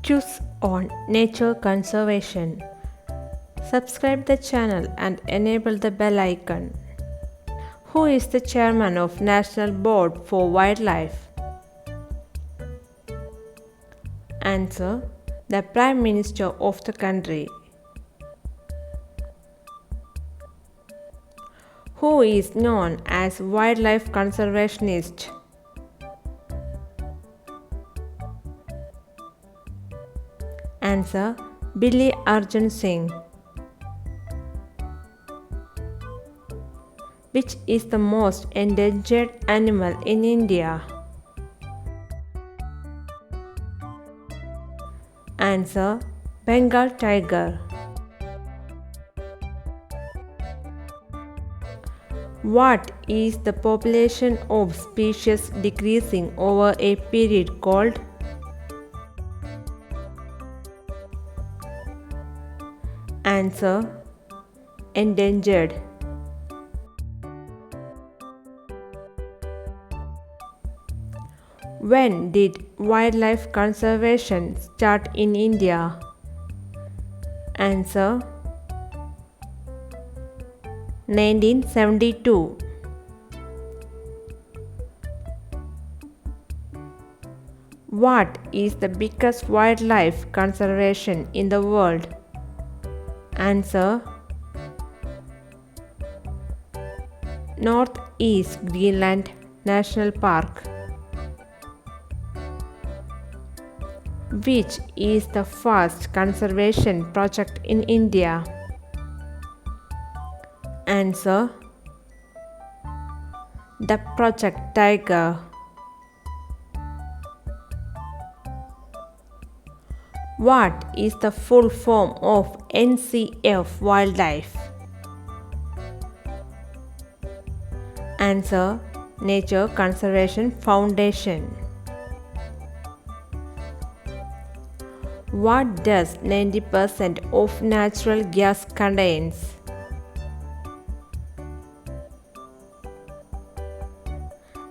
Choose on nature conservation. Subscribe the channel and enable the bell icon. Who is the chairman of National Board for Wildlife? Answer: the Prime Minister of the country. Who is known as wildlife conservationist? Answer: Billy Arjun Singh. Which is the most endangered animal in India? Answer: Bengal tiger. What is the population of species decreasing over a period called? Answer: endangered. When did wildlife conservation start in India? Answer: 1972. What is the biggest wildlife conservation in the world? Answer: Northeast Greenland National Park. Which is the first conservation project in India? Answer: the Project Tiger. What is the full form of NCF Wildlife? Answer: Nature Conservation Foundation. What does 90% of natural gas contains?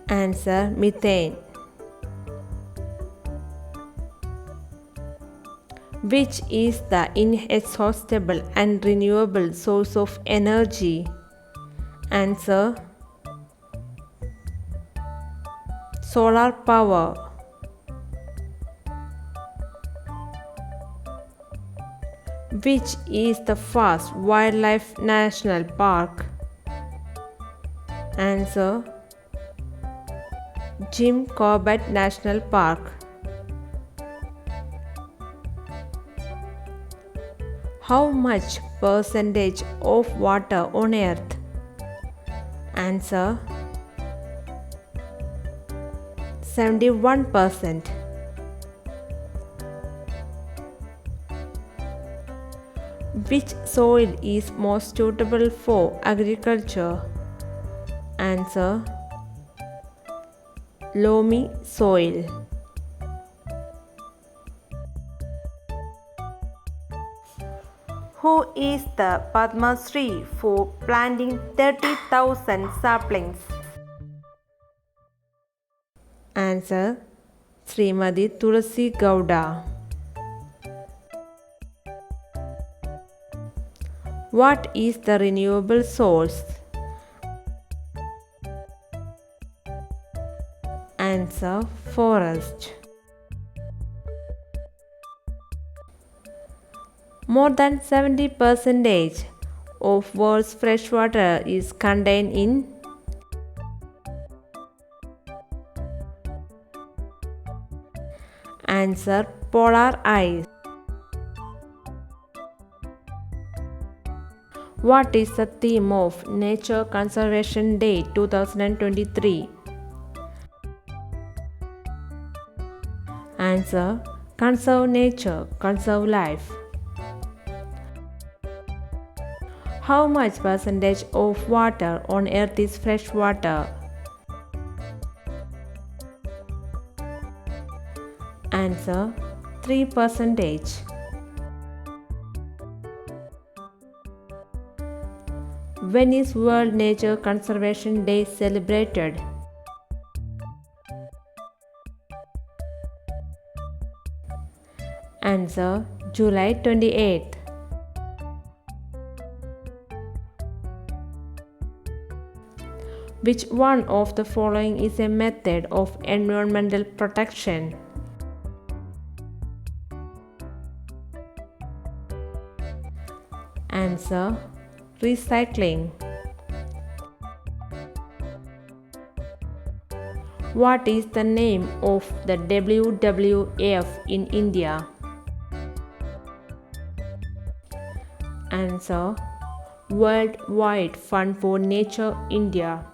Answer: methane. Which is the inexhaustible and renewable source of energy? Answer: solar power. Which is the first wildlife national park? Answer: Jim Corbett National Park. How much percentage of water on earth? Answer: 71%. Which soil is most suitable for agriculture? Answer: loamy soil. Who is the Padma Shri for planting 30,000 saplings? Answer: Srimati Tulasi Gowda. What is the renewable source? Answer: forest. More than 70% of world's freshwater is contained in? Answer: polar ice. What is the theme of Nature Conservation Day 2023? Answer: conserve nature, conserve life. How much percentage of water on earth is fresh water? Answer: 3%. When is World Nature Conservation Day celebrated? Answer: July 28th. Which one of the following is a method of environmental protection? Answer: recycling. What is the name of the WWF in India? Answer: World Wide Fund for Nature India.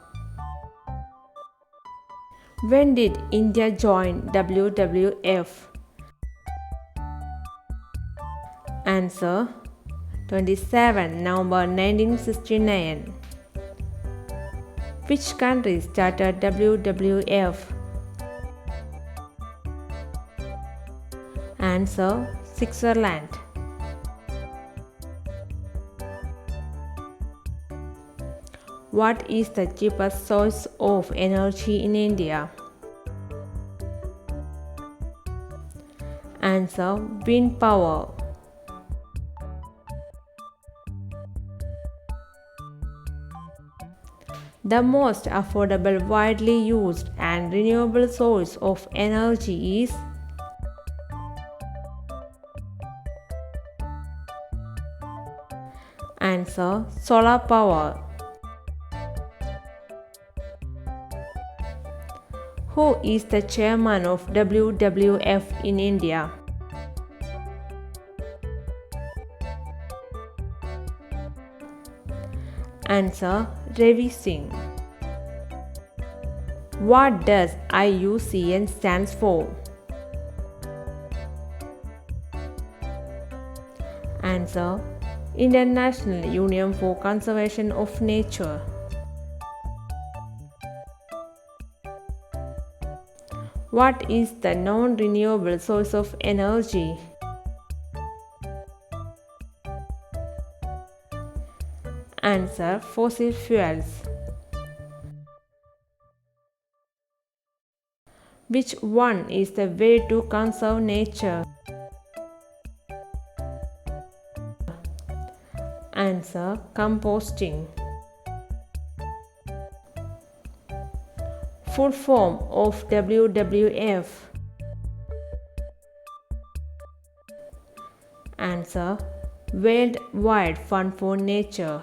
When did India join WWF? Answer: 27 November 1969. Which country started WWF? Answer: Switzerland. What is the cheapest source of energy in India? Answer: wind power. The most affordable, widely used, and renewable source of energy is? Answer: solar power. Who is the chairman of WWF in India? Answer: Ravi Singh. What does IUCN stands for? Answer: International Union for Conservation of Nature. What is the non-renewable source of energy? Answer: fossil fuels. Which one is the way to conserve nature? Answer: composting. Full form of WWF? Answer: World Wide Fund for Nature.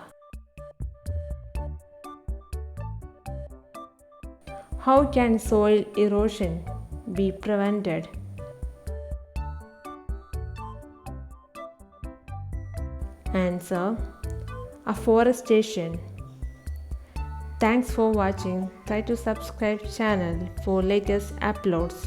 How can soil erosion be prevented? Answer: afforestation. Thanks for watching. Try to subscribe channel for latest uploads.